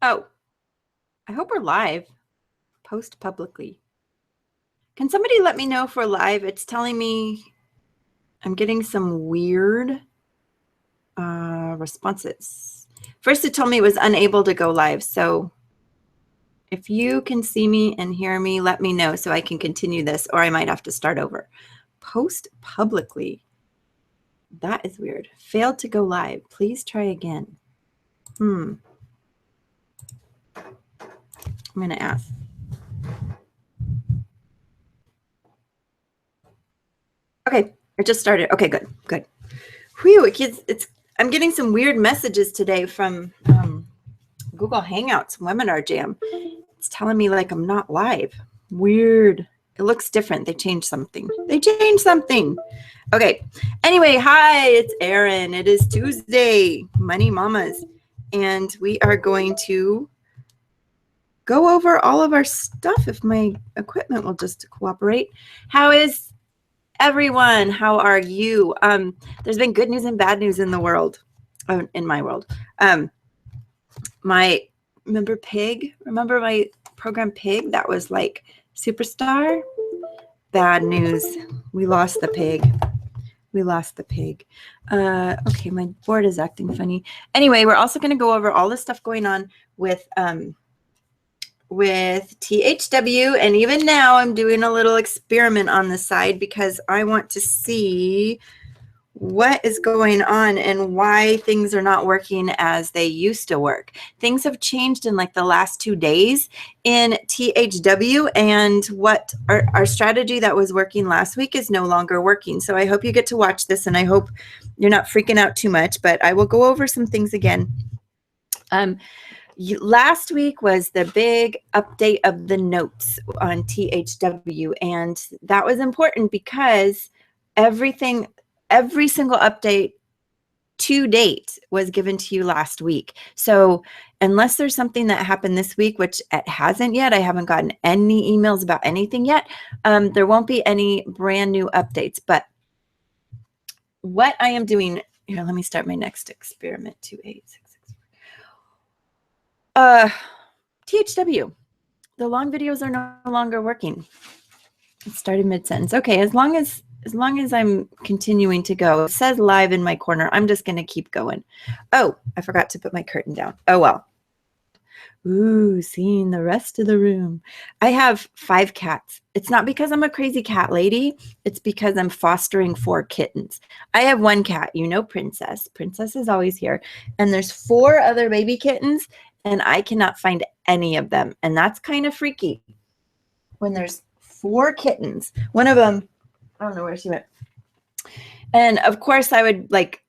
Oh, I hope we're live. Post publicly. Can somebody let me know if we're live? It's telling me I'm getting some weird responses. First, it told me it was unable to go live. So if you can see me and hear me, let me know so I can continue this, or I might have to start over. Post publicly. That is weird. Failed to go live. Please try again. I'm going to ask. Okay, it just started. Okay, good. Whew, I'm getting some weird messages today from Google Hangouts Webinar Jam. It's telling me like I'm not live. Weird. It looks different. They changed something. Okay. Anyway, hi, it's Erin. It is Tuesday, Money Mamas. And we are going to go over all of our stuff if my equipment will just cooperate. How is everyone? How are you? There's been good news and bad news in the world, in my world. Remember Pig? Remember my program Pig? That was like superstar. Bad news. We lost the pig. Okay, my board is acting funny. Anyway, we're also going to go over all the stuff going on with THW, and even now I'm doing a little experiment on the side because I want to see what is going on and why things are not working as they used to work. Things have changed in like the last 2 days in THW, and what our strategy that was working last week is no longer working. So I hope you get to watch this, and I hope you're not freaking out too much, but I will go over some things again. Last week was the big update of the notes on THW, and that was important because every single update to date was given to you last week. So unless there's something that happened this week, which it hasn't yet, I haven't gotten any emails about anything yet, there won't be any brand new updates. But what I am doing here, let me start my next experiment. 28664. THW, the long videos are no longer working. It started mid-sentence. Okay, as long as I'm continuing to go, it says live in my corner. I'm just going to keep going. Oh, I forgot to put my curtain down. Oh, well. Ooh, seeing the rest of the room. I have 5 cats. It's not because I'm a crazy cat lady. It's because I'm fostering 4 kittens. I have 1 cat, Princess. Princess is always here. And there's 4 other baby kittens, and I cannot find any of them. And that's kind of freaky when there's 4 kittens. One of them, I don't know where she went. And of course, I would like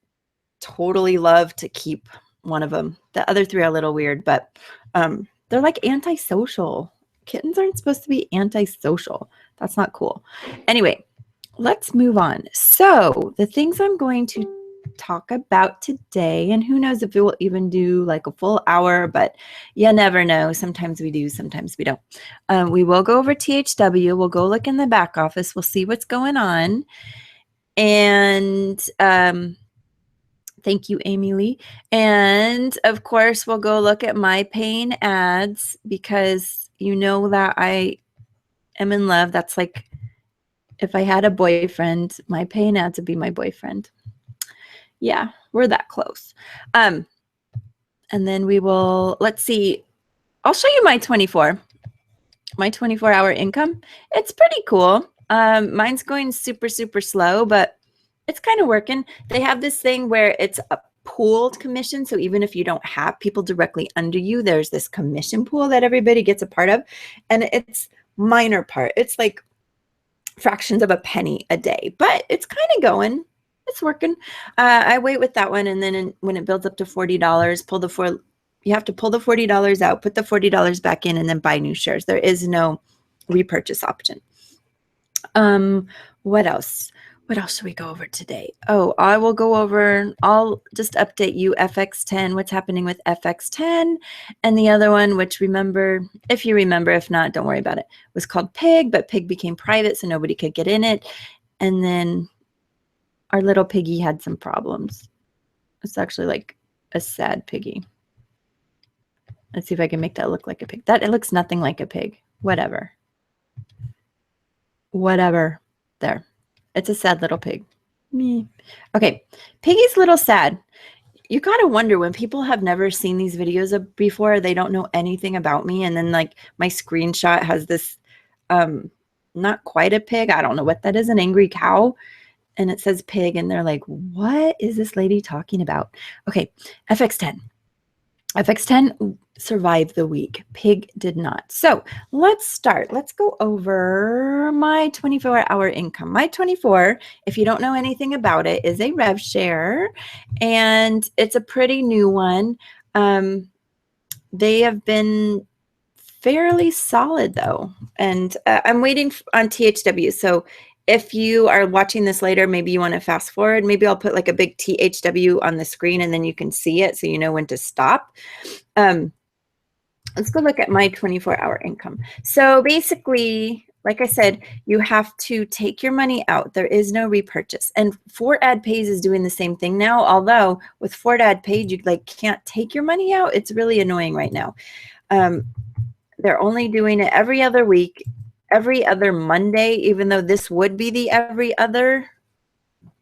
totally love to keep one of them. The other 3 are a little weird, but they're like antisocial. Kittens aren't supposed to be antisocial. That's not cool. Anyway, let's move on. So the things I'm going to talk about today, and who knows if it will even do like a full hour, but you never know. Sometimes we do, sometimes we don't. We will go over THW. We'll go look in the back office. We'll see what's going on. And thank you, Amy Lee. And of course, we'll go look at MyPayingAds because you know that I am in love. That's like if I had a boyfriend, MyPayingAds would be my boyfriend. Yeah, we're that close. And then we will, let's see, I'll show you my 24-hour income. It's pretty cool. Mine's going super, super slow, but it's kind of working. They have this thing where it's a pooled commission. So even if you don't have people directly under you, there's this commission pool that everybody gets a part of. And it's minor part. It's like fractions of a penny a day, but it's kind of going. It's working. I wait with that one. And then when it builds up to $40, you have to pull the $40 out, put the $40 back in, and then buy new shares. There is no repurchase option. What else? What else should we go over today? Oh, I will go over, I'll just update you FX10, what's happening with FX10. And the other one, which remember, if you remember, if not, don't worry about it, was called Pig, but Pig became private, so nobody could get in it. And then our little piggy had some problems. It's actually like a sad piggy. Let's see if I can make that look like a pig. That it looks nothing like a pig. Whatever. Whatever. There. It's a sad little pig. Me. Okay. Piggy's a little sad. You gotta wonder when people have never seen these videos before, they don't know anything about me. And then like my screenshot has this, not quite a pig. I don't know what that is, an angry cow. And it says pig. And they're like, what is this lady talking about? Okay. FX10. FX10 survived the week. Pig did not. So let's start. Let's go over my 24-hour income. My 24, if you don't know anything about it, is a rev share, and it's a pretty new one. They have been fairly solid though, and I'm waiting on THW. So if you are watching this later, maybe you want to fast forward. Maybe I'll put like a big THW on the screen and then you can see it so you know when to stop. Let's go look at my 24-hour income. So basically, like I said, you have to take your money out. There is no repurchase. And Ad Pays is doing the same thing now, although with Ad Paid, you like can't take your money out. It's really annoying right now. They're only doing it every other week, every other Monday, even though this would be the every other.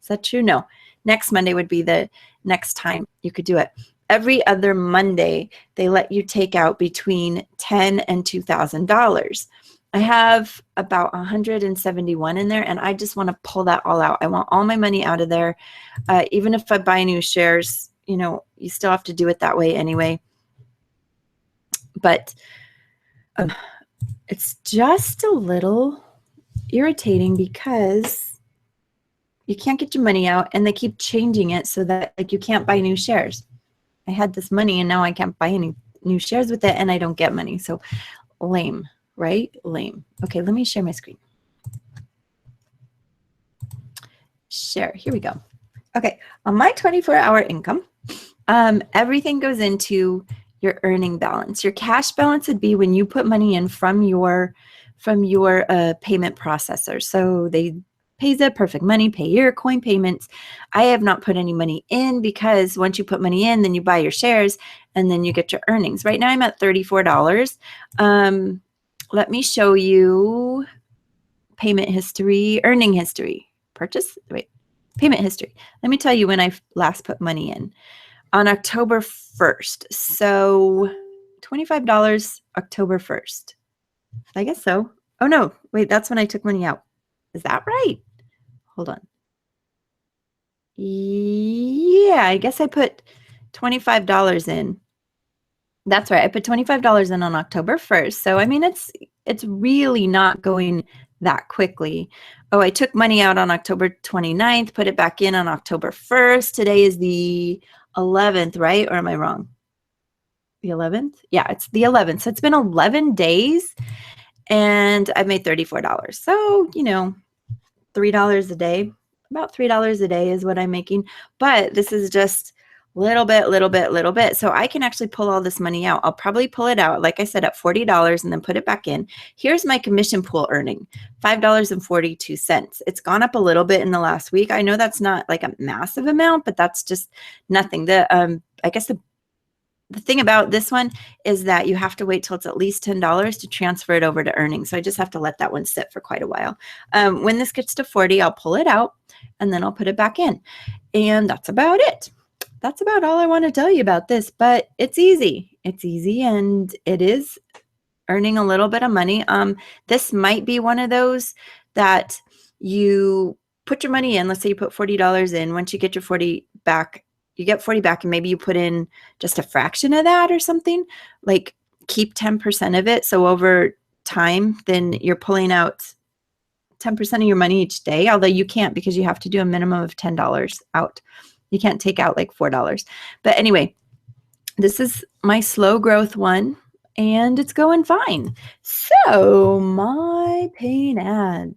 Is that true? No. Next Monday would be the next time you could do it. Every other Monday, they let you take out between $10,000 and $2,000. I have about 171 in there, and I just want to pull that all out. I want all my money out of there. Even if I buy new shares, you know, you still have to do it that way anyway. But it's just a little irritating because you can't get your money out, and they keep changing it so that like you can't buy new shares. I had this money and now I can't buy any new shares with it, and I don't get money. So lame, right? Lame. Okay, let me share my screen. Share. Here we go. Okay, on my 24-hour income, everything goes into your earning balance. Your cash balance would be when you put money in from your payment processor. So they Payza, Perfect Money, Payeer, Coin Payments. I have not put any money in because once you put money in, then you buy your shares and then you get your earnings. Right now I'm at $34. Let me show you payment history, earning history, payment history. Let me tell you when I last put money in. On October 1st. So $25 October 1st. I guess so. Oh no, wait, that's when I took money out. Is that right? Hold on. Yeah, I guess I put $25 in. That's right. I put $25 in on October 1st. So I mean it's really not going that quickly. Oh, I took money out on October 29th, put it back in on October 1st. Today is the 11th, right? Or am I wrong? The 11th? Yeah, it's the 11th. So it's been 11 days and I've made $34. So, you know, $3 a day, about $3 a day is what I'm making. But this is just little bit. So I can actually pull all this money out. I'll probably pull it out, like I said, at $40 and then put it back in. Here's my commission pool earning, $5.42. It's gone up a little bit in the last week. I know that's not like a massive amount, but that's just nothing. I guess the thing about this one is that you have to wait till it's at least $10 to transfer it over to earnings. So I just have to let that one sit for quite a while. When this gets to 40, I'll pull it out and then I'll put it back in. And that's about it. That's about all I want to tell you about this, but it's easy. It's easy and it is earning a little bit of money. This might be one of those that you put your money in. Let's say you put $40 in. Once you get your 40 back, you get 40 back and maybe you put in just a fraction of that or something, like keep 10% of it. So over time, then you're pulling out 10% of your money each day, although you can't because you have to do a minimum of $10 out. You can't take out like $4. But anyway, this is my slow growth one and it's going fine. So MyPayingAds.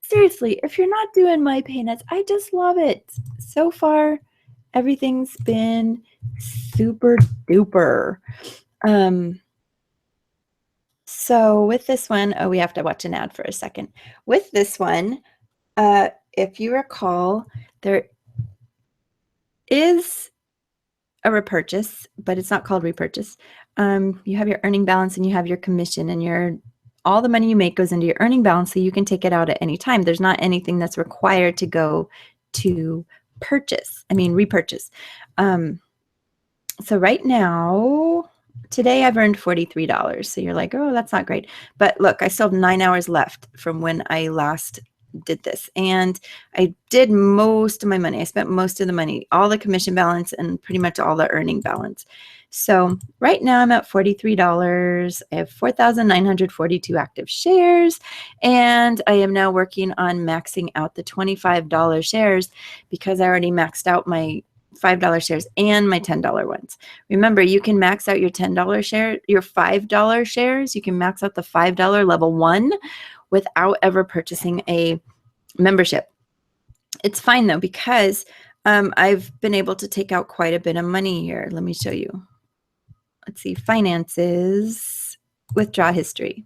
Seriously, if you're not doing MyPayingAds, I just love it. So far, everything's been super duper. So with this one, oh, we have to watch an ad for a second. With this one, if you recall, there is a repurchase, but it's not called repurchase. You have your earning balance and you have your commission, and all the money you make goes into your earning balance, so you can take it out at any time. There's not anything that's required to go to repurchase. So right now, today I've earned $43. So you're like, oh, that's not great. But look, I still have 9 hours left from when I last did this. And I did most of my money. I spent most of the money, all the commission balance and pretty much all the earning balance. So right now I'm at $43. I have 4,942 active shares. And I am now working on maxing out the $25 shares because I already maxed out my $5 shares and my $10 ones. Remember, you can max out your $10 share, your $5 shares. You can max out the $5 level 1 without ever purchasing a membership. It's fine though, because I've been able to take out quite a bit of money here. Let me show you. Let's see, finances, withdraw history.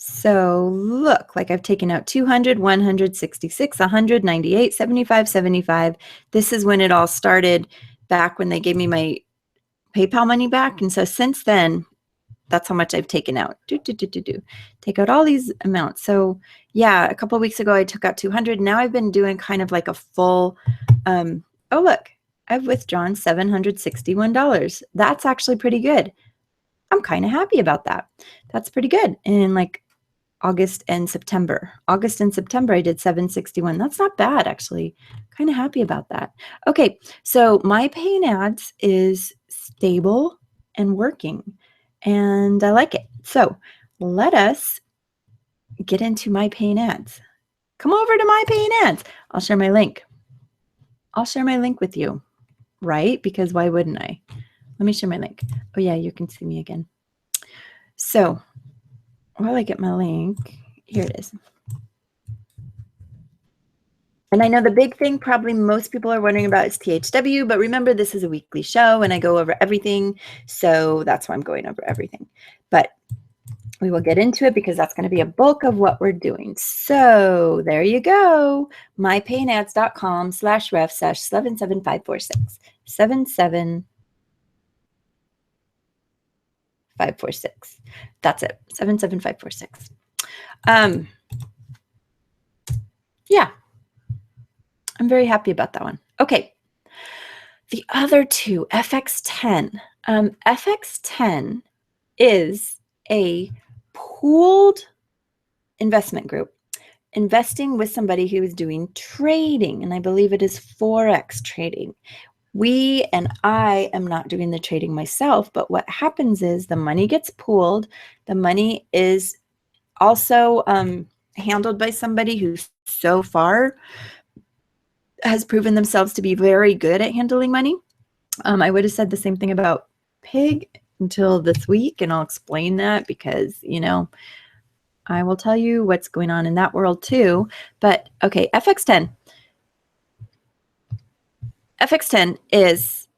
So look, like I've taken out 200, 166, 100, 98, 75, 75. This is when it all started, back when they gave me my PayPal money back. And so since then, that's how much I've taken out. Take out all these amounts. So yeah, a couple of weeks ago, I took out 200. Now I've been doing kind of like a full, oh, look, I've withdrawn $761. That's actually pretty good. I'm kind of happy about that. That's pretty good. And like August and September, I did 761. That's not bad, actually. Kind of happy about that. Okay, so MyPayingAds is stable and working, and I like it. So let us get into MyPayingAds. Come over to MyPayingAds. I'll share my link. I'll share my link with you, right? Because why wouldn't I? Let me share my link. Oh yeah, you can see me again. So while I get my link, here it is. And I know the big thing probably most people are wondering about is THW, but remember, this is a weekly show and I go over everything. So that's why I'm going over everything. But we will get into it because that's going to be a bulk of what we're doing. So there you go. mypayingads.com/ref/77546. 77546. That's it. 77546. Yeah, I'm very happy about that one. Okay. The other two, FX10. FX10 is a pooled investment group investing with somebody who is doing trading, and I believe it is Forex trading. I am not doing the trading myself, but what happens is the money gets pooled. The money is also handled by somebody who so far has proven themselves to be very good at handling money. I would have said the same thing about Pig until this week, and I'll explain that because, you know, I will tell you what's going on in that world too. But okay, FX10. FX10 is,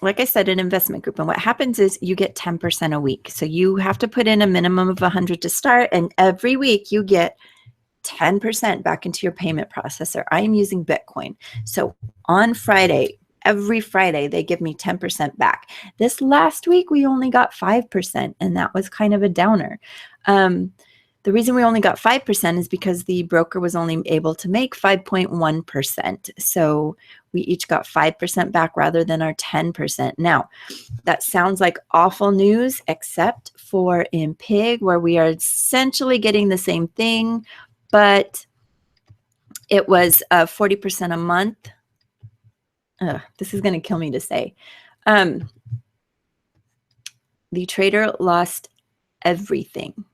like I said, an investment group. And what happens is you get 10% a week. So you have to put in a minimum of 100 to start. And every week you get 10% back into your payment processor. I am using Bitcoin. So on Friday, every Friday, they give me 10% back. This last week, we only got 5%, and that was kind of a downer. The reason we only got 5% is because the broker was only able to make 5.1%. So we each got 5% back rather than our 10%. Now, that sounds like awful news, except for in Pig, where we are essentially getting the same thing, but it was 40% a month. This is going to kill me to say. The trader lost everything.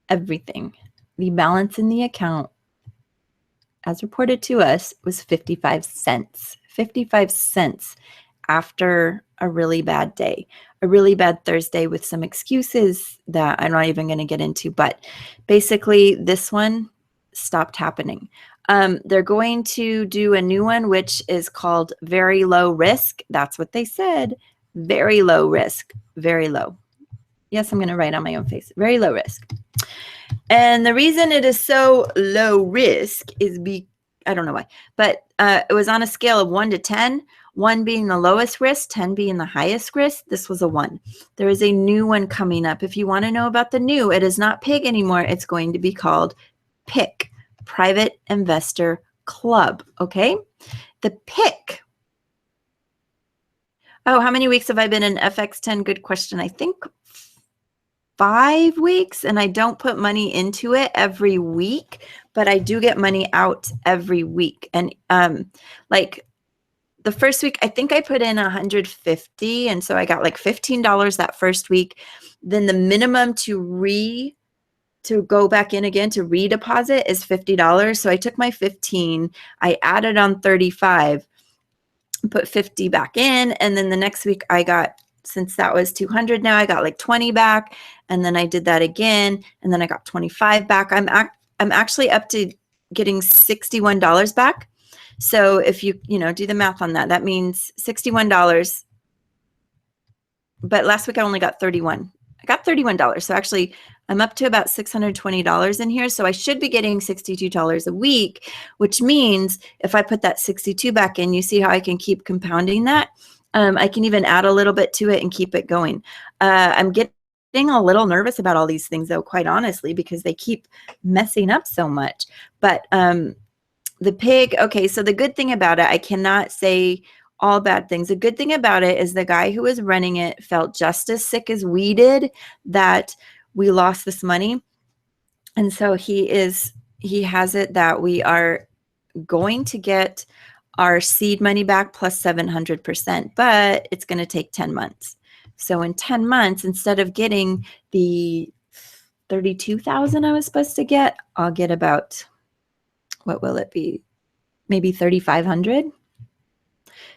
The balance in the account, as reported to us, was 55 cents. 55 cents after a really bad day, a really bad Thursday with some excuses that I'm not even going to get into. But basically, this one stopped happening. They're going to do a new one, which is called very low risk. That's what they said. Very low risk. Very low. Yes, I'm going to write on my own face. Very low risk. And the reason it is so low risk is I don't know why, but it was on a scale of 1 to 10, 1 being the lowest risk, 10 being the highest risk. This was a 1. There is a new one coming up. If you want to know about the new, it is not PIG anymore. It's going to be called PIC, Private Investor Club. Okay. The PIC. Oh, how many weeks have I been in FX10? Good question. I think 5 weeks, and I don't put money into it every week, but I do get money out every week. And like the first week, I think I put in 150, and so I got like $15 that first week. Then the minimum to go back in again to redeposit is $50. So I took my 15, I added on 35, put 50 back in, and then the next week I got, since that was 200, now I got like 20 back, and then I did that again, and then I got 25 back. I'm actually up to getting $61 back. So if you do the math on that, that means $61. But last week I only got 31. I got $31. So actually I'm up to about $620 in here. So I should be getting $62 a week, which means if I put that 62 back in, you see how I can keep compounding that. I can even add a little bit to it and keep it going. I'm getting a little nervous about all these things though, quite honestly, because they keep messing up so much. But the PIG, okay, so the good thing about it, I cannot say all bad things. The good thing about it is the guy who was running it felt just as sick as we did that we lost this money. And so he has it that we are going to get our seed money back plus 700%, but it's going to take 10 months. So in 10 months, instead of getting the 32,000 I was supposed to get, I'll get about, what will it be? Maybe 3,500.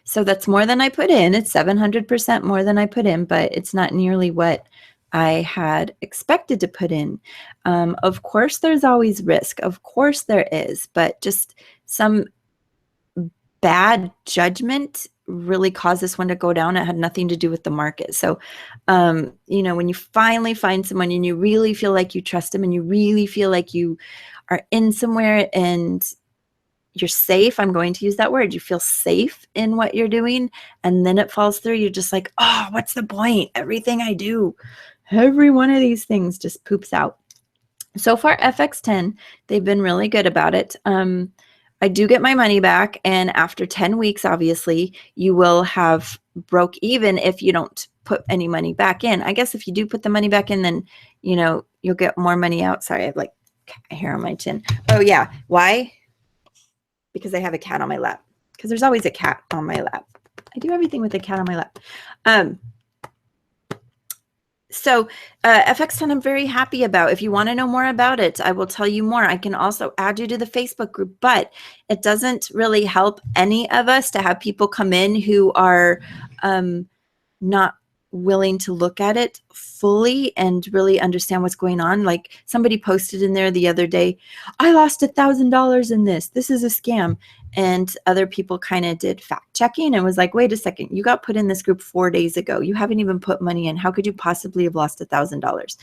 So that's more than I put in. It's 700% more than I put in, but it's not nearly what I had expected to put in. Of course, there's always risk. Of course there is, but just some bad judgment really caused this one to go down. It had nothing to do with the market. So, when you finally find someone and you really feel like you trust them and you really feel like you are in somewhere and you're safe, I'm going to use that word, you feel safe in what you're doing, and then it falls through, you're just like, oh, what's the point? Everything I do, every one of these things just poops out. So far, FX10, they've been really good about it. I do get my money back, and after 10 weeks, obviously, you will have broke even if you don't put any money back in. I guess if you do put the money back in, then, you'll get more money out. Sorry, I have like hair on my chin. Oh, yeah. Why? Because I have a cat on my lap. Because there's always a cat on my lap. I do everything with a cat on my lap. So FX10 I'm very happy about. If you want to know more about it, I will tell you more. I can also add you to the Facebook group, but it doesn't really help any of us to have people come in who are not willing to look at it fully and really understand what's going on. Like somebody posted in there the other day, I lost $1,000 in this. This is a scam. And other people kind of did fact checking and was like, wait a second, you got put in this group 4 days ago. You haven't even put money in. How could you possibly have lost $1,000?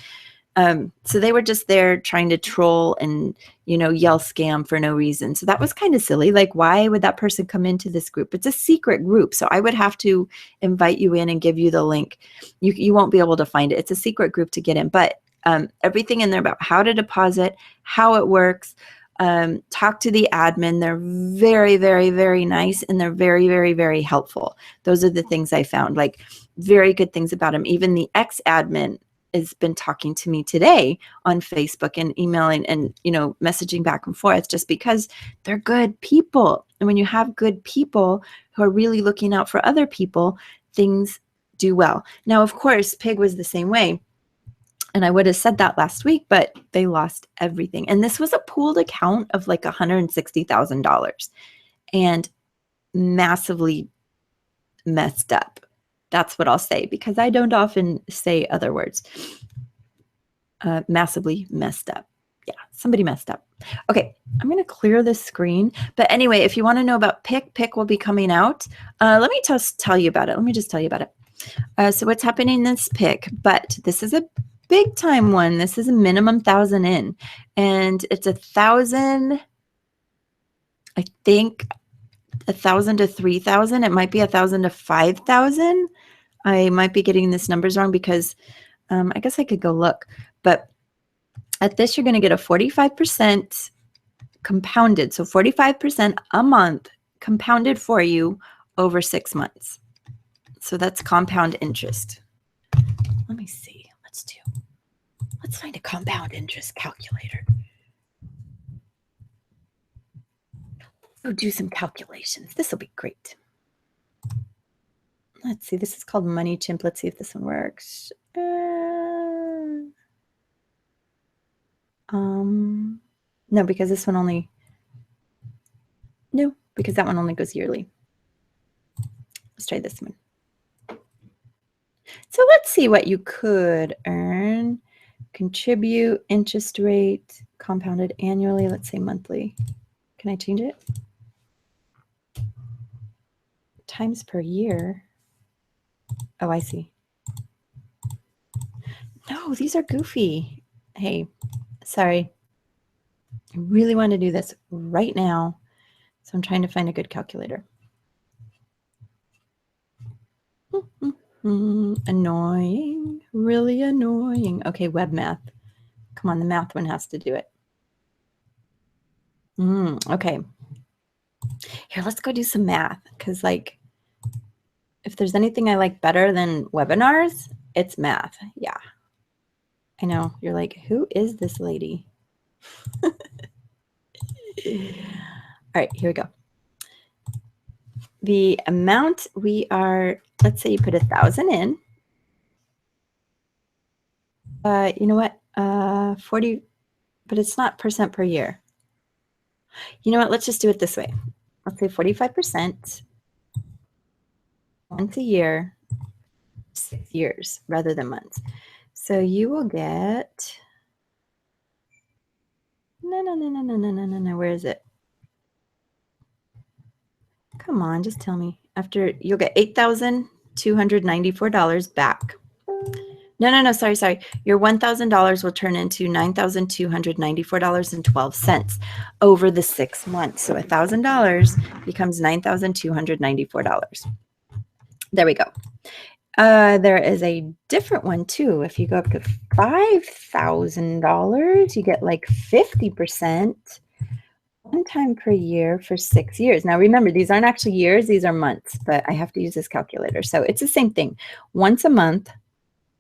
So they were just there trying to troll and, yell scam for no reason. So that was kind of silly. Like, why would that person come into this group? It's a secret group. So I would have to invite you in and give you the link. You won't be able to find it. It's a secret group to get in, but everything in there about how to deposit, how it works, talk to the admin. They're very, very, very nice, and they're very, very, very helpful. Those are the things I found, like very good things about them. Even the ex-admin has been talking to me today on Facebook and emailing and, messaging back and forth, just because they're good people. And when you have good people who are really looking out for other people, things do well. Now, of course, Pig was the same way. And I would have said that last week, but they lost everything. And this was a pooled account of like $160,000 and massively messed up. That's what I'll say, because I don't often say other words. Massively messed up. Yeah, somebody messed up. Okay, I'm going to clear this screen. But anyway, if you want to know about PIC will be coming out. Let me just tell you about it. Let me just tell you about it. So what's happening in this PIC, but this is a big time one. This is a minimum 1,000 in, and it's 1,000 I think 1,000 to 3,000. It might be 1,000 to 5,000. I might be getting this numbers wrong because I guess I could go look. But at this, you're going to get a 45% compounded. So 45% a month compounded for you over 6 months. So that's compound interest. Let me see. Let's find a compound interest calculator. So do some calculations. This will be great. Let's see. This is called Money Chimp. Let's see if this one works. No, because this one only. No, because that one only goes yearly. Let's try this one. So let's see what you could earn. Contribute, interest rate, compounded annually. Let's say monthly. Can I change it? Times per year. Oh, I see. No, these are goofy. Hey, sorry. I really want to do this right now. So I'm trying to find a good calculator. Annoying, really annoying. Okay, web math. Come on, the math one has to do it. Okay. Here, let's go do some math. Because, like, if there's anything I like better than webinars, it's math. Yeah. I know. You're like, who is this lady? All right, here we go. The amount we are, let's say you put 1,000 in. You know what? 40, but it's not percent per year. You know what? Let's just do it this way. Let's say 45% once a year, 6 years rather than months. So you will get, no. Where is it? Come on, just tell me. After, you'll get $8,294 back. No, sorry. Your $1,000 will turn into $9,294.12 over the 6 months. So $1,000 becomes $9,294. There we go. There is a different one too. If you go up to $5,000, you get like 50% one time per year for 6 years. Now remember, these aren't actually years, these are months, but I have to use this calculator. So it's the same thing. Once a month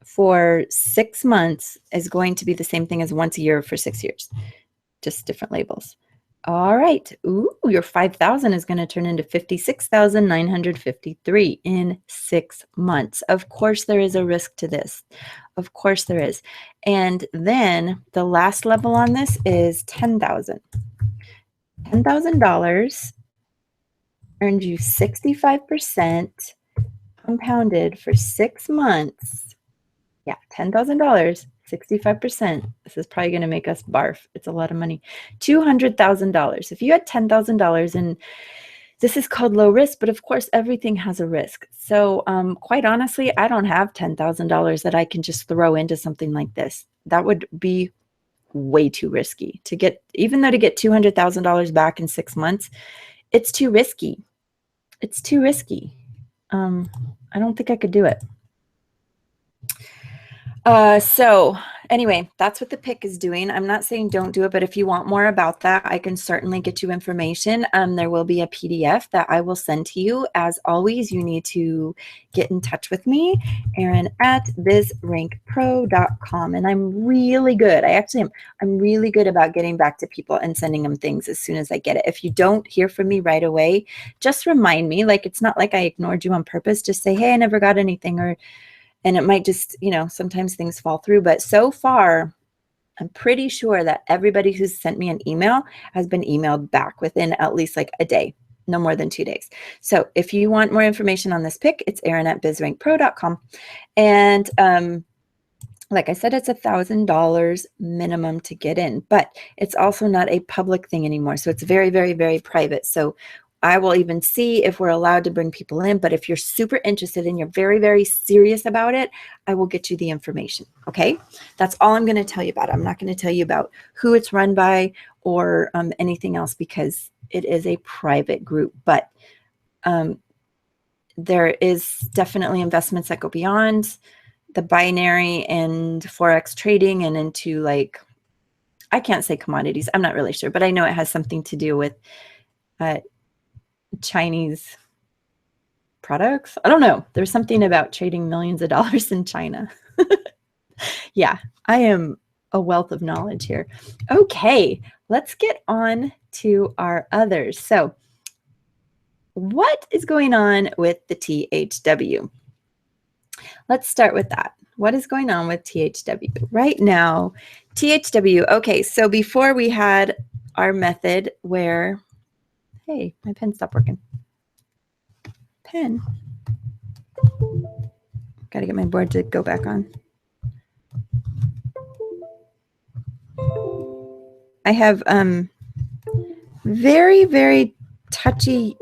for 6 months is going to be the same thing as once a year for 6 years, just different labels. All right. Ooh, your 5,000 is going to turn into 56,953 in 6 months. Of course, there is a risk to this. Of course, there is. And then the last level on this is 10,000. $10,000 earned you 65% compounded for 6 months. Yeah, $10,000, 65%. This is probably going to make us barf. It's a lot of money. $200,000. If you had $10,000, and this is called low risk, but of course, everything has a risk. So quite honestly, I don't have $10,000 that I can just throw into something like this. That would be way too risky to get, even though to get $200,000 back in 6 months, it's too risky. It's too risky. I don't think I could do it. So anyway, that's what the pick is doing. I'm not saying don't do it, but if you want more about that, I can certainly get you information. There will be a PDF that I will send to you. As always, you need to get in touch with me, Erin at bizrankpro.com. And I'm really good. I'm really good about getting back to people and sending them things as soon as I get it. If you don't hear from me right away, just remind me. Like, it's not like I ignored you on purpose. Just say, hey, I never got anything, and it might just, sometimes things fall through. But so far, I'm pretty sure that everybody who's sent me an email has been emailed back within at least like a day, no more than 2 days. So if you want more information on this pick, it's Erin at bizrankpro.com. And like I said, it's $1,000 minimum to get in, but it's also not a public thing anymore. So it's very, very, very private. So I will even see if we're allowed to bring people in. But if you're super interested and you're very, very serious about it, I will get you the information. Okay. That's all I'm going to tell you about. I'm not going to tell you about who it's run by or anything else, because it is a private group. But there is definitely investments that go beyond the binary and Forex trading and into, like, I can't say commodities. I'm not really sure, but I know it has something to do with Chinese products. I don't know. There's something about trading millions of dollars in China. Yeah, I am a wealth of knowledge here. Okay, let's get on to our others. So what is going on with the THW? Let's start with that. What is going on with THW? Right now, THW, okay, so before we had our method where, hey, my pen stopped working. Pen. Got to get my board to go back on. I have very, very touchy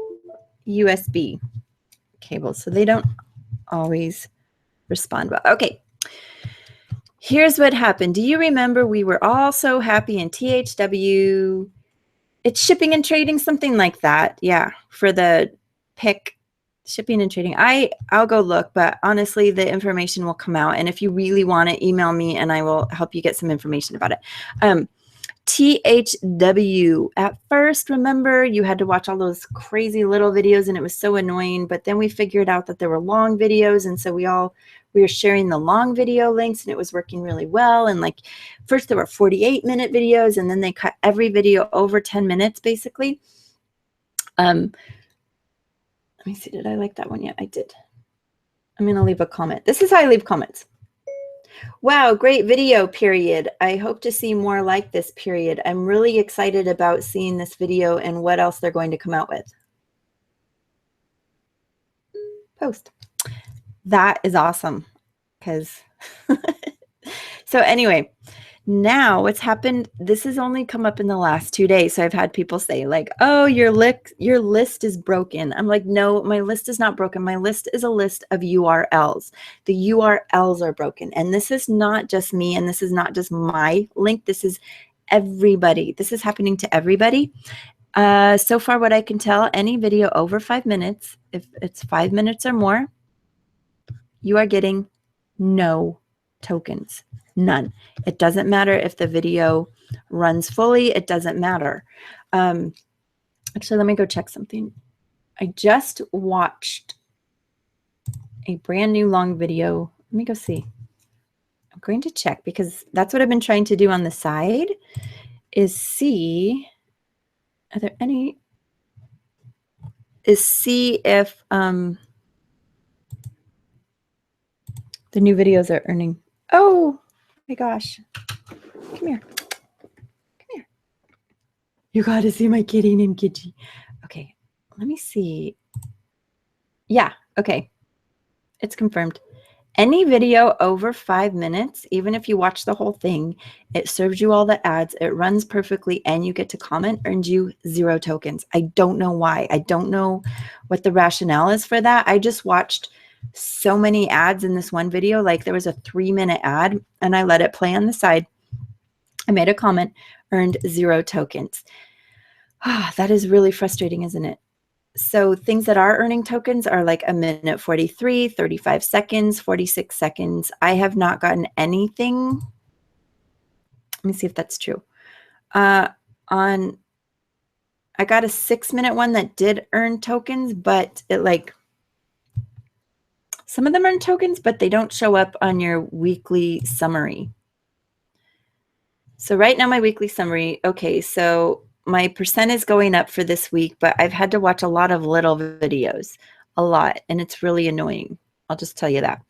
USB cables, so they don't always respond well. Okay, here's what happened. Do you remember we were all so happy in THW? It's shipping and trading, something like that. Yeah, for the pick shipping and trading. I'll go look, but honestly, the information will come out. And if you really want it, email me and I will help you get some information about it. THW, at first, remember, you had to watch all those crazy little videos and it was so annoying, but then we figured out that there were long videos, and so we were sharing the long video links and it was working really well. And like, first there were 48-minute videos and then they cut every video over 10 minutes basically. Let me see, did I like that one yet? I did. I'm going to leave a comment. This is how I leave comments. Wow, great video, period. I hope to see more like this, period. I'm really excited about seeing this video and what else they're going to come out with. Post. That is awesome. Because so anyway, now what's happened, this has only come up in the last 2 days. So I've had people say like, oh, your list is broken. I'm like, no, my list is not broken. My list is a list of URLs. The URLs are broken. And this is not just me, and this is not just my link. This is everybody. This is happening to everybody. So far, what I can tell, any video over 5 minutes, if it's 5 minutes or more, you are getting no tokens. None. It doesn't matter if the video runs fully. It doesn't matter. Actually, let me go check something. I just watched a brand new long video. Let me go see. I'm going to check because that's what I've been trying to do on the side, is see, are there any, is see if the new videos are earning. Oh my gosh. Come here. Come here. You got to see my kitty named Gidgy. Okay, let me see. Yeah, okay. It's confirmed. Any video over 5 minutes, even if you watch the whole thing, it serves you all the ads, it runs perfectly, and you get to comment, earns you 0 tokens. I don't know why. I don't know what the rationale is for that. I just watched so many ads in this one video. Like, there was a 3-minute ad and I let it play on the side. I made a comment, earned 0 tokens. That is really frustrating, isn't it? So things that are earning tokens are like 1:43, 35 seconds, 46 seconds. I have not gotten anything. Let me see if that's true. I got a 6-minute one that did earn tokens, but it like, some of them earn tokens, but they don't show up on your weekly summary. So right now my weekly summary, okay, so my percent is going up for this week, but I've had to watch a lot of little videos, a lot, and it's really annoying. I'll just tell you that.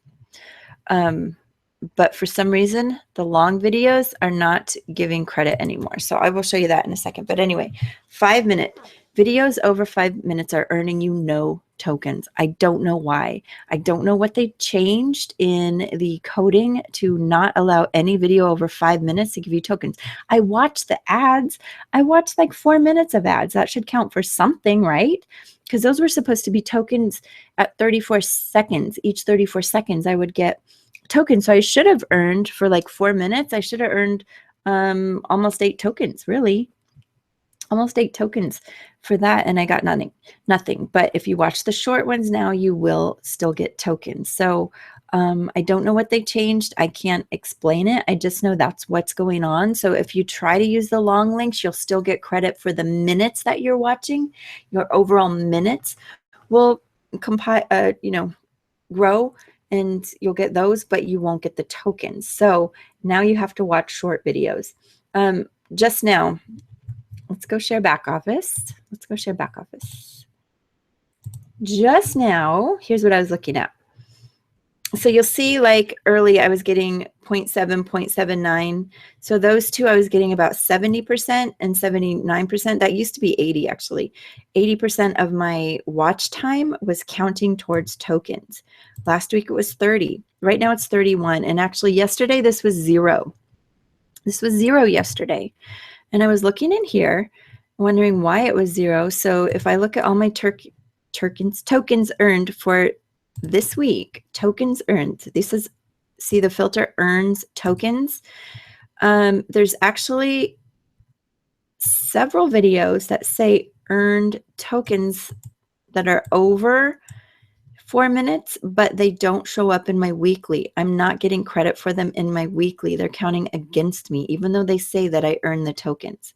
But for some reason, the long videos are not giving credit anymore. So I will show you that in a second. But anyway, 5-minute videos over 5 minutes are earning you no tokens. I don't know why. I don't know what they changed in the coding to not allow any video over 5 minutes to give you tokens. I watched the ads. I watched like 4 minutes of ads. That should count for something, right? Because those were supposed to be tokens at 34 seconds. Each 34 seconds, I would get tokens. So I should have earned for like 4 minutes. I should have earned almost 8 tokens, really. Almost 8 tokens for that, and I got nothing. But if you watch the short ones now, you will still get tokens. So I don't know what they changed. I can't explain it. I just know that's what's going on. So if you try to use the long links, you'll still get credit for the minutes that you're watching. Your overall minutes will grow, and you'll get those, but you won't get the tokens. So now you have to watch short videos. Just now, let's go share back office. Let's go share back office. Just now, here's what I was looking at. So you'll see like early I was getting 0.7, 0.79. So those two I was getting about 70% and 79%. That used to be 80 actually. 80% of my watch time was counting towards tokens. Last week it was 30. Right now it's 31. And actually yesterday this was 0. This was 0 yesterday. And I was looking in here, wondering why it was 0. So if I look at all my tokens earned for this week, tokens earned. This is, see the filter earns tokens. There's actually several videos that say earned tokens that are over 4 minutes, but they don't show up in my weekly. I'm not getting credit for them in my weekly. They're counting against me, even though they say that I earn the tokens.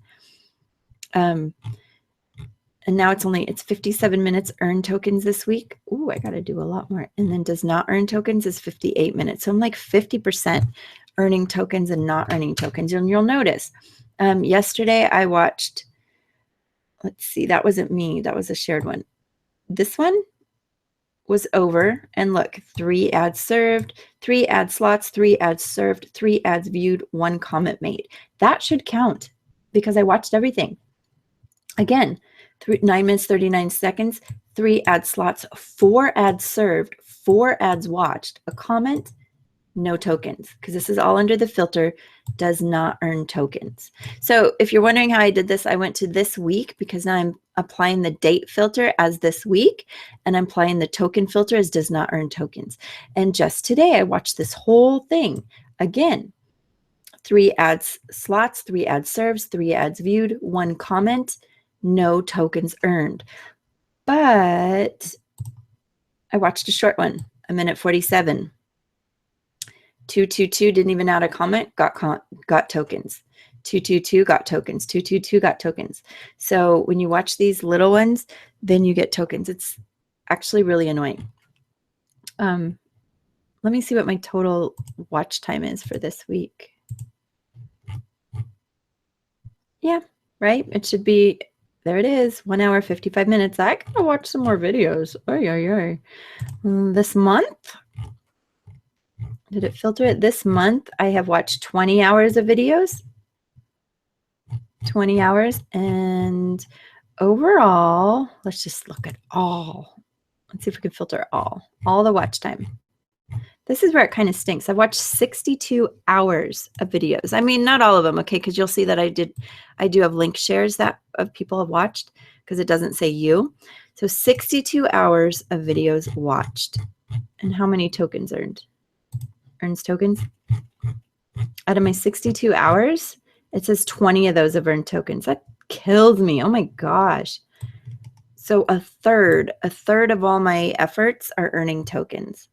And now it's 57 minutes earned tokens this week. Ooh, I got to do a lot more. And then does not earn tokens is 58 minutes. So I'm like 50% earning tokens and not earning tokens. And you'll notice yesterday I watched, let's see, that wasn't me. That was a shared one. This one was over, and look, 3 ads served, 3 ad slots, 3 ads served, 3 ads viewed, 1 comment made. That should count because I watched everything. Again, 9 minutes, 39 seconds, 3 ad slots, 4 ads served, 4 ads watched, a comment, no tokens, because this is all under the filter, does not earn tokens. So if you're wondering how I did this, I went to this week because now I'm applying the date filter as this week, and I'm applying the token filter as does not earn tokens. And just today, I watched this whole thing again. 3 ads slots, 3 ads serves, 3 ads viewed, 1 comment, no tokens earned. But I watched a short one, 1:47. 222 didn't even add a comment, got tokens. 222 got tokens. 222 got tokens. So when you watch these little ones, then you get tokens. It's actually really annoying. Let me see what my total watch time is for this week. Yeah, right. It should be, there it is, 1 hour, 55 minutes. I gotta watch some more videos. This month, did it filter it? This month, I have watched 20 hours of videos. 20 hours. And overall, let's just look at all. Let's see if we can filter all the watch time. This is where it kind of stinks. I've watched 62 hours of videos. I mean, not all of them, okay, because you'll see that I do have link shares that of people have watched because it doesn't say you. So 62 hours of videos watched. And how many tokens earned? Earns tokens. Out of my 62 hours, it says 20 of those have earned tokens. That kills me. Oh my gosh. So a third of all my efforts are earning tokens.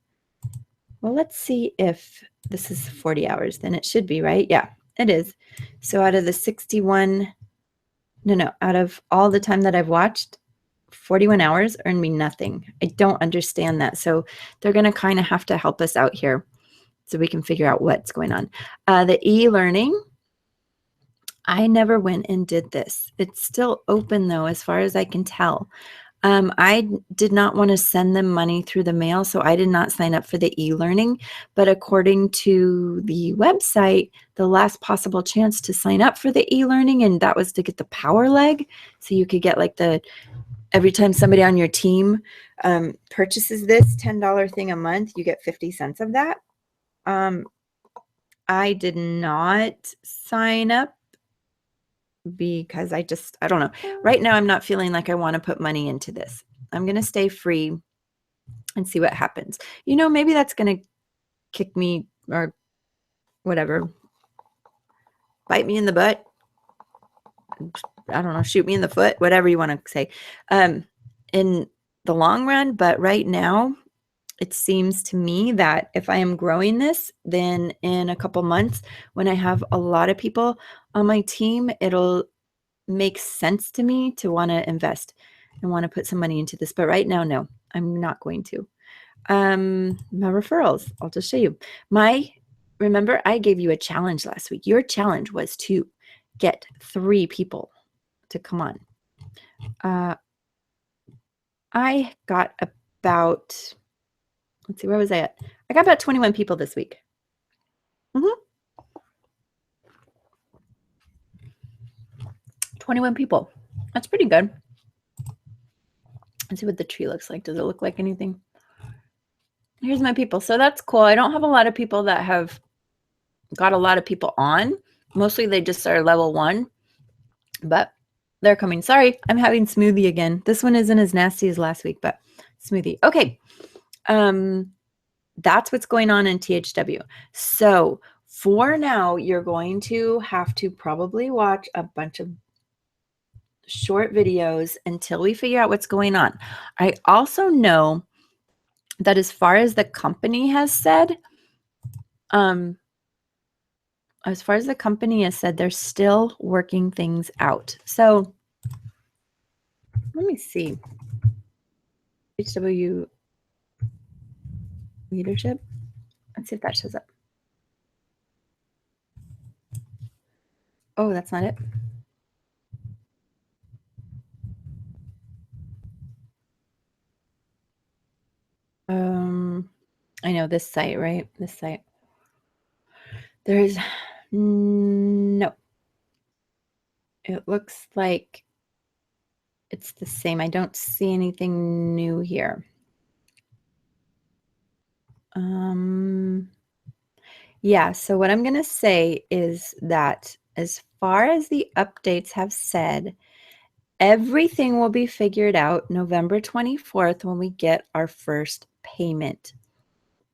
Well, let's see if this is 40 hours. Then it should be, right? Yeah, it is. So out of the 61, out of all the time that I've watched, 41 hours earned me nothing. I don't understand that. So they're going to kind of have to help us out here so we can figure out what's going on. The e-learning, I never went and did this. It's still open though, as far as I can tell. I did not want to send them money through the mail, so I did not sign up for the e-learning. But according to the website, the last possible chance to sign up for the e-learning, and that was to get the power leg, so you could get like the every time somebody on your team purchases this $10 thing a month, you get 50 cents of that. I did not sign up because I don't know. Right now, I'm not feeling like I want to put money into this. I'm going to stay free and see what happens. You know, maybe that's going to kick me or whatever, bite me in the butt. I don't know, shoot me in the foot, whatever you want to say, in the long run. But right now, it seems to me that if I am growing this, then in a couple months, when I have a lot of people on my team, it'll make sense to me to want to invest and want to put some money into this. But right now, no, I'm not going to. My referrals, I'll just show you. Remember, I gave you a challenge last week. Your challenge was to get 3 people to come on. I got about, let's see, where was I at? I got about 21 people this week. 21 people. That's pretty good. Let's see what the tree looks like. Does it look like anything? Here's my people. So that's cool. I don't have a lot of people that have got a lot of people on. Mostly they just are level 1, but they're coming. Sorry, I'm having smoothie again. This one isn't as nasty as last week, but smoothie. Okay. That's what's going on in THW. So for now, you're going to have to probably watch a bunch of short videos until we figure out what's going on. I also know that as far as the company has said, they're still working things out. So let me see. THW leadership. Let's see if that shows up. Oh, that's not it. I know this site, right? This site. There's no. It looks like it's the same. I don't see anything new here. Yeah, so what I'm going to say is that as far as the updates have said, everything will be figured out November 24th when we get our first payment.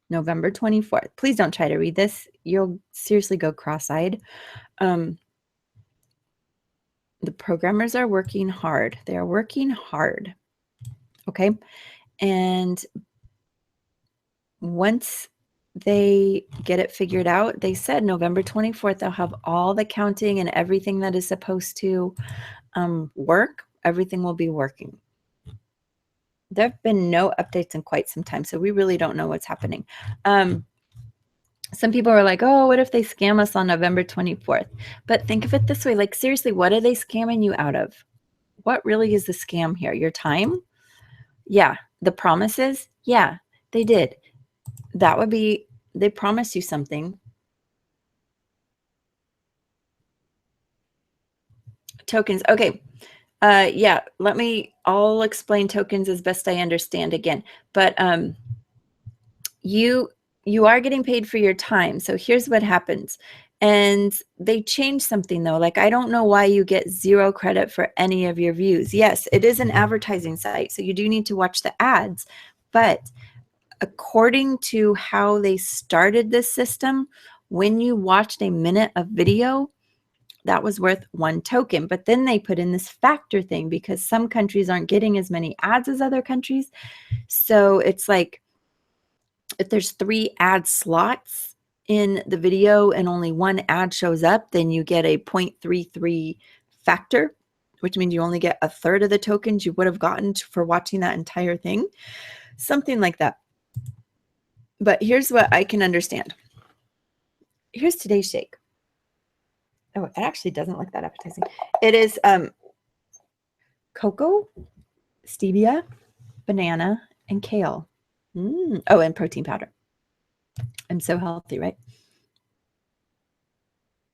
November 24th. Please don't try to read this. You'll seriously go cross-eyed. The programmers are working hard. They are working hard. Okay. And once they get it figured out, they said November 24th, they'll have all the counting and everything that is supposed to work. Everything will be working. There have been no updates in quite some time, so we really don't know what's happening. Some people are like, oh, what if they scam us on November 24th? But think of it this way, like seriously, what are they scamming you out of? What really is the scam here? Your time? Yeah. The promises? Yeah, they did. That would be, they promised you something. Tokens. Okay. Yeah, I'll explain tokens as best I understand again. But you are getting paid for your time. So here's what happens. And they changed something though. Like, I don't know why you get 0 credit for any of your views. Yes, it is an advertising site, so you do need to watch the ads. But according to how they started this system, when you watched a minute of video, that was worth 1 token. But then they put in this factor thing because some countries aren't getting as many ads as other countries. So it's like, if there's 3 ad slots in the video and only 1 ad shows up, then you get a 0.33 factor, which means you only get a third of the tokens you would have gotten for watching that entire thing. Something like that. But here's what I can understand. Here's today's shake. Oh, it actually doesn't look that appetizing. It is cocoa, stevia, banana, and kale. Oh, and protein powder. I'm so healthy, right?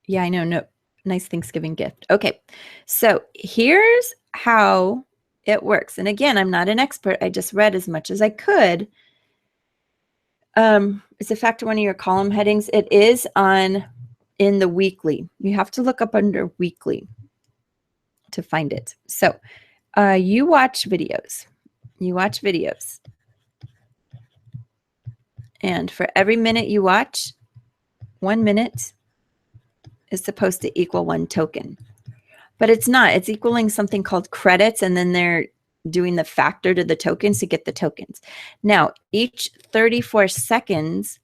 Yeah, I know. No, nice Thanksgiving gift. Okay, so here's how It works. And again, I'm not an expert. I just read as much as I could. Is the factor one of your column headings? It is in the weekly. You have to look up under weekly to find it. So you watch videos. You watch videos. And for every minute you watch, 1 minute is supposed to equal 1 token. But it's not. It's equaling something called credits, and then they're doing the factor to the tokens to get the tokens. Now, each 34 seconds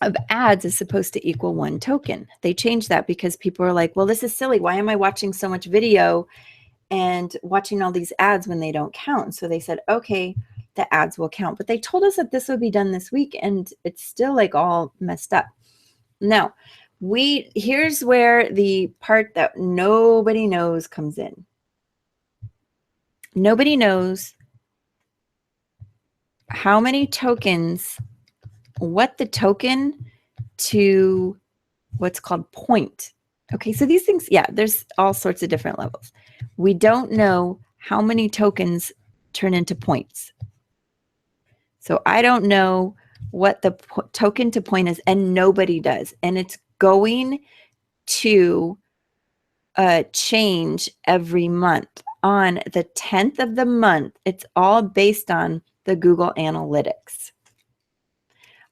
of ads is supposed to equal 1 token. They changed that because people are like, well, this is silly. Why am I watching so much video and watching all these ads when they don't count? So they said, okay, the ads will count. But they told us that this would be done this week, and it's still like all messed up. Now, here's where the part that nobody knows comes in. Nobody knows how many tokens, what the token to what's called point. Okay, so these things, yeah, there's all sorts of different levels. We don't know how many tokens turn into points. So I don't know what the token to point is, and nobody does. And it's going to change every month. On the 10th of the month, it's all based on the Google Analytics.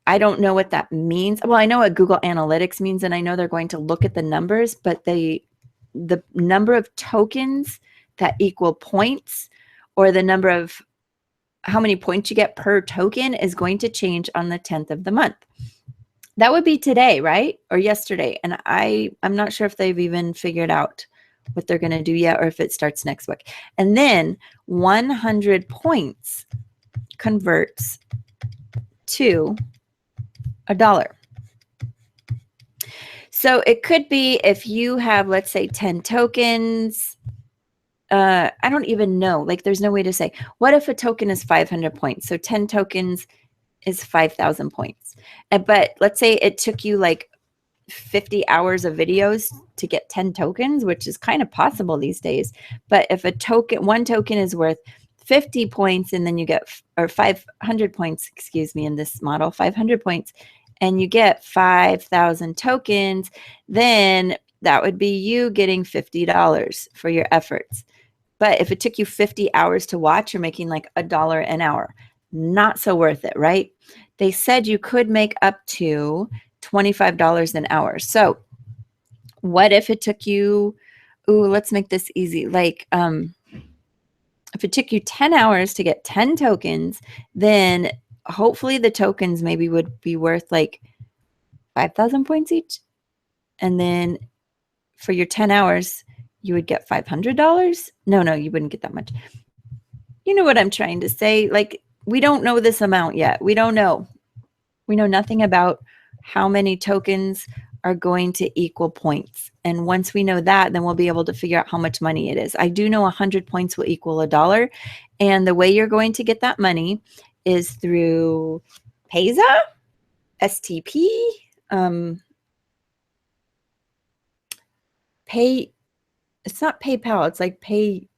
I don't know what that means. Well, I know what Google Analytics means, and I know they're going to look at the numbers, but the number of tokens that equal points, or the number of how many points you get per token, is going to change on the 10th of the month. That would be today, right? Or yesterday. And I'm not sure if they've even figured out what they're going to do yet, or if it starts next week. And then 100 points converts to $1. So it could be if you have, let's say, 10 tokens. I don't even know. Like, there's no way to say. What if a token is 500 points? So 10 tokens is 5,000 points. But let's say it took you like 50 hours of videos to get 10 tokens, which is kind of possible these days. But if one token is worth 50 points, and then you get, or 500 points, excuse me, in this model, 500 points, and you get 5,000 tokens, then that would be you getting $50 for your efforts. But if it took you 50 hours to watch, you're making like $1 an hour. Not so worth it, right? They said you could make up to $25 an hour. So what if it took you, let's make this easy. Like, if it took you 10 hours to get 10 tokens, then hopefully the tokens maybe would be worth like 5,000 points each. And then for your 10 hours, you would get $500. No, you wouldn't get that much. You know what I'm trying to say? Like, we don't know this amount yet. We don't know. We know nothing about how many tokens are going to equal points. And once we know that, then we'll be able to figure out how much money it is. I do know 100 points will equal $1. And the way you're going to get that money is through Payza, STP, it's not PayPal. It's like Pay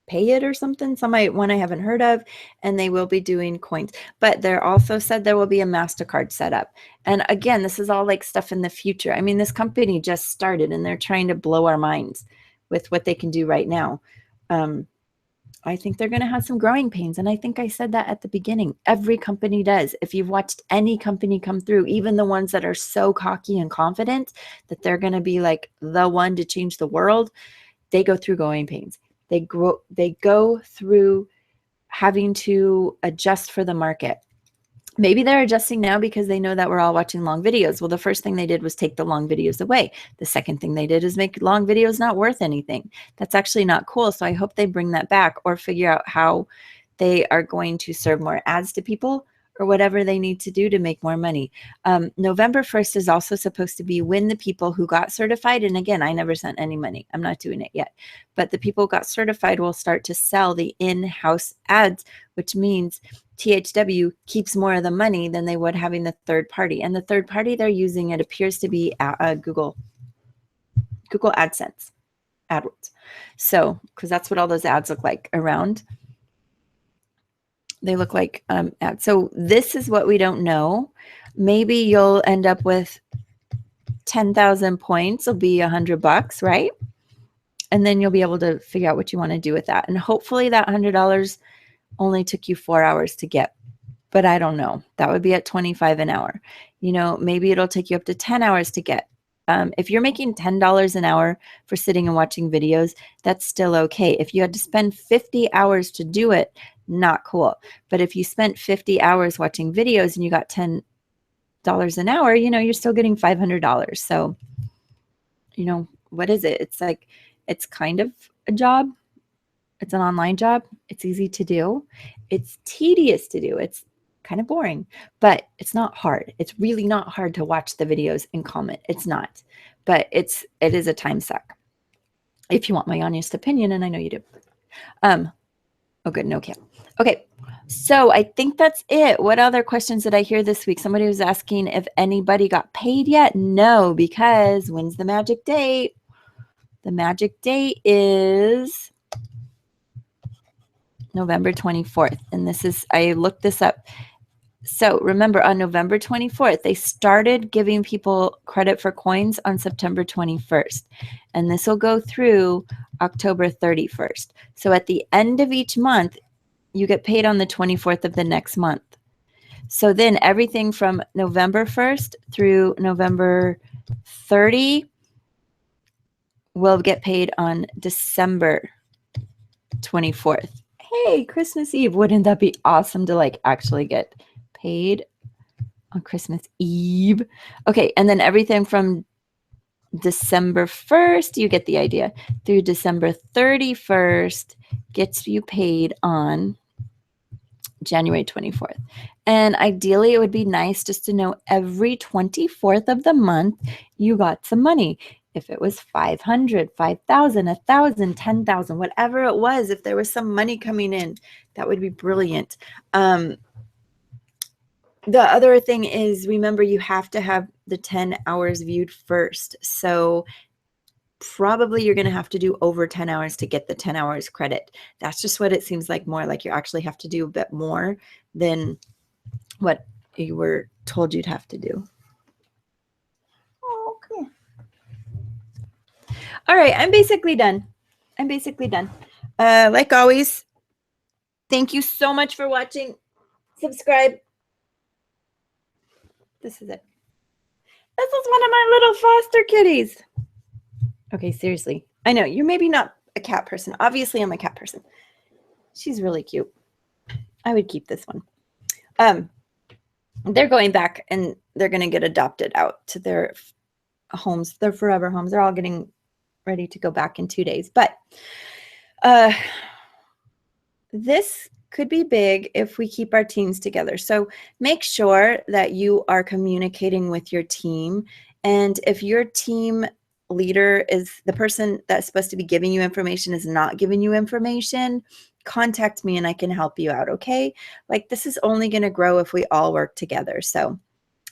It or something, one I haven't heard of, and they will be doing coins. But they're also said there will be a MasterCard set up. And again, this is all like stuff in the future. I mean, this company just started, and they're trying to blow our minds with what they can do right now. I think they're going to have some growing pains. And I think I said that at the beginning. Every company does. If you've watched any company come through, even the ones that are so cocky and confident that they're going to be like the one to change the world, they go through growing pains. They go through having to adjust for the market. Maybe they're adjusting now because they know that we're all watching long videos. Well, the first thing they did was take the long videos away. The second thing they did is make long videos not worth anything. That's actually not cool. So I hope they bring that back, or figure out how they are going to serve more ads to people, or whatever they need to do to make more money. November 1st is also supposed to be when the people who got certified, and again, I never sent any money. I'm not doing it yet. But the people who got certified will start to sell the in-house ads, which means THW keeps more of the money than they would having the third party. And the third party they're using, it appears to be Google AdSense. AdWords. So, because that's what all those ads look like around. They look like ads. So this is what we don't know. Maybe you'll end up with 10,000 points. It'll be $100, right? And then you'll be able to figure out what you want to do with that. And hopefully that $100 only took you 4 hours to get. But I don't know. That would be at 25 an hour. Maybe it'll take you up to 10 hours to get. If you're making $10 an hour for sitting and watching videos, that's still okay. If you had to spend 50 hours to do it, not cool. But if you spent 50 hours watching videos and you got $10 an hour, you're still getting $500. So, what is it? It's like, it's kind of a job. It's an online job. It's easy to do. It's tedious to do. It's kind of boring, but it's not hard. It's really not hard to watch the videos and comment. It's not, but it is a time suck. If you want my honest opinion, and I know you do. Oh, good. No, okay. Okay. So I think that's it. What other questions did I hear this week? Somebody was asking if anybody got paid yet. No, because when's the magic date? The magic date is November 24th. And I looked this up. So remember, on November 24th, they started giving people credit for coins on September 21st. And this will go through October 31st. So at the end of each month, you get paid on the 24th of the next month. So then everything from November 1st through November 30 will get paid on December 24th. Hey, Christmas Eve. Wouldn't that be awesome to actually get paid on Christmas Eve? Okay, and then everything from December 1st, you get the idea, through December 31st gets you paid on January 24th. And ideally, it would be nice just to know every 24th of the month you got some money. If it was 500, 5,000, 1,000, 10,000, whatever it was, if there was some money coming in, that would be brilliant. The other thing is, remember, you have to have the 10 hours viewed first. So probably you're going to have to do over 10 hours to get the 10 hours credit. That's just what it seems like, more like you actually have to do a bit more than what you were told you'd have to do. Okay. All right. I'm basically done. Like always, thank you so much for watching. Subscribe. This is it. This is one of my little foster kitties. Okay, seriously. I know you're maybe not a cat person. Obviously, I'm a cat person. She's really cute. I would keep this one. They're going back and they're going to get adopted out to their homes, their forever homes. They're all getting ready to go back in 2 days. But this could be big if we keep our teams together. So make sure that you are communicating with your team. And if your team leader is the person that's supposed to be giving you information is not giving you information, contact me and I can help you out. Okay. This is only going to grow if we all work together. So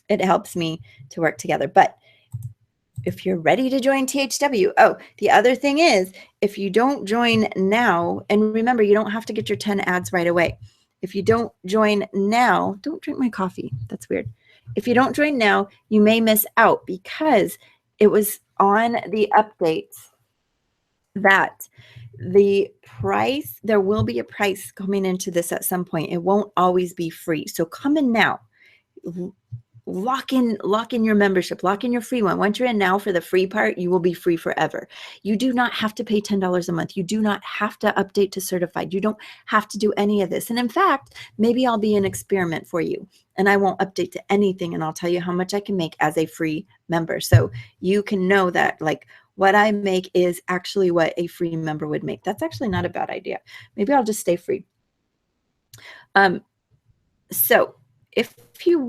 it helps me to work together. But if you're ready to join THW, the other thing is, if you don't join now, and remember, you don't have to get your 10 ads right away. If you don't join now, don't drink my coffee. That's weird. If you don't join now, you may miss out, because it was on the updates that the price, there will be a price coming into this at some point. It won't always be free. So come in now. Lock in your membership, lock in your free one. Once you're in now for the free part, you will be free forever. You do not have to pay $10 a month. You do not have to update to certified. You don't have to do any of this. And in fact, maybe I'll be an experiment for you and I won't update to anything, and I'll tell you how much I can make as a free member. So you can know that what I make is actually what a free member would make. That's actually not a bad idea. Maybe I'll just stay free. So if you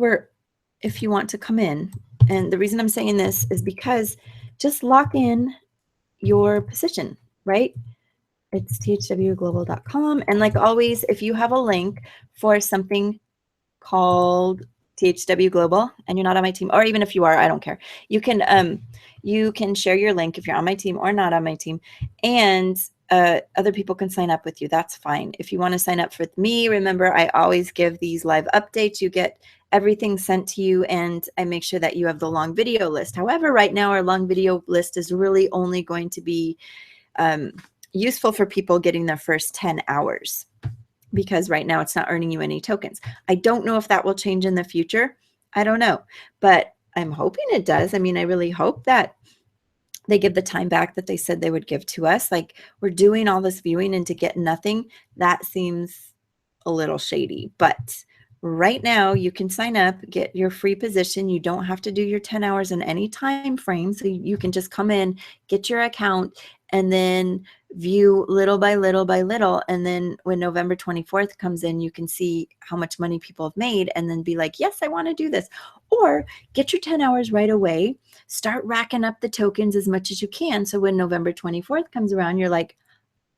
want to come in, and the reason I'm saying this is because just lock in your position, right? It's thwglobal.com. And like always, if you have a link for something called THW Global, and you're not on my team, or even if you are, I don't care. You can share your link if you're on my team or not on my team, and other people can sign up with you. That's fine. If you want to sign up with me, remember, I always give these live updates. You get everything sent to you, and I make sure that you have the long video list. However, right now our long video list is really only going to be useful for people getting their first 10 hours. Because right now it's not earning you any tokens. I don't know if that will change in the future. I don't know, but I'm hoping it does. I mean, I really hope that they give the time back that they said they would give to us. Like, we're doing all this viewing and to get nothing, that seems a little shady. But right now you can sign up, get your free position. You don't have to do your 10 hours in any time frame. So you can just come in, get your account, and then view little by little by little. And then when November 24th comes in, you can see how much money people have made and then be like, yes, I want to do this. Or get your 10 hours right away, start racking up the tokens as much as you can. So when November 24th comes around, you're like,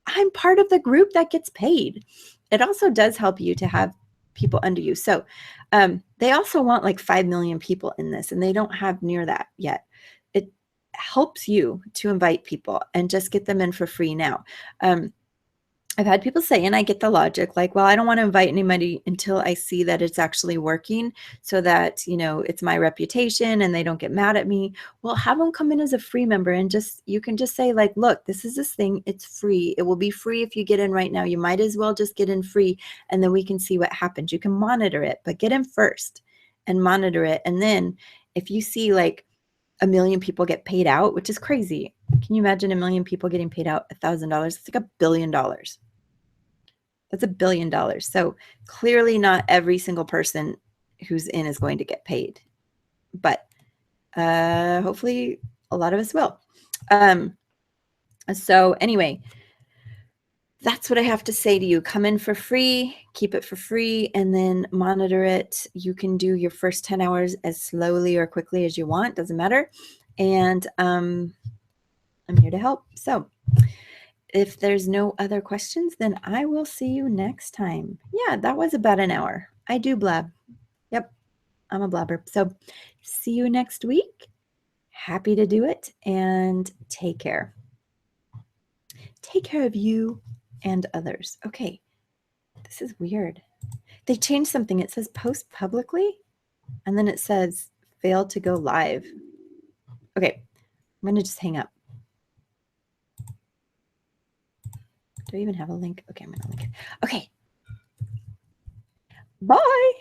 I'm part of the group that gets paid. It also does help you to have people under you. So they also want like 5 million people in this, and they don't have near that yet. It helps you to invite people and just get them in for free now. I've had people say, and I get the logic, like, well, I don't want to invite anybody until I see that it's actually working, so that, you know, it's my reputation and they don't get mad at me. Well, have them come in as a free member, and you can just say, like, look, this is this thing. It's free. It will be free if you get in right now. You might as well just get in free, and then we can see what happens. You can monitor it, but get in first and monitor it. And then if you see like 1 million people get paid out, which is crazy. Can you imagine 1 million people getting paid out $1,000? It's like $1 billion. That's $1 billion. So clearly not every single person who's in is going to get paid, but hopefully a lot of us will. So anyway, that's what I have to say to you. Come in for free, keep it for free, and then monitor it. You can do your first 10 hours as slowly or quickly as you want. Doesn't matter. And I'm here to help. So if there's no other questions, then I will see you next time. Yeah, that was about an hour. I do blab. Yep, I'm a blabber. So see you next week. Happy to do it, and take care. Take care of you and others. Okay, this is weird. They changed something. It says post publicly, and then it says failed to go live. Okay, I'm going to just hang up. Do I even have a link? Okay, I'm going to link it. Okay. Bye.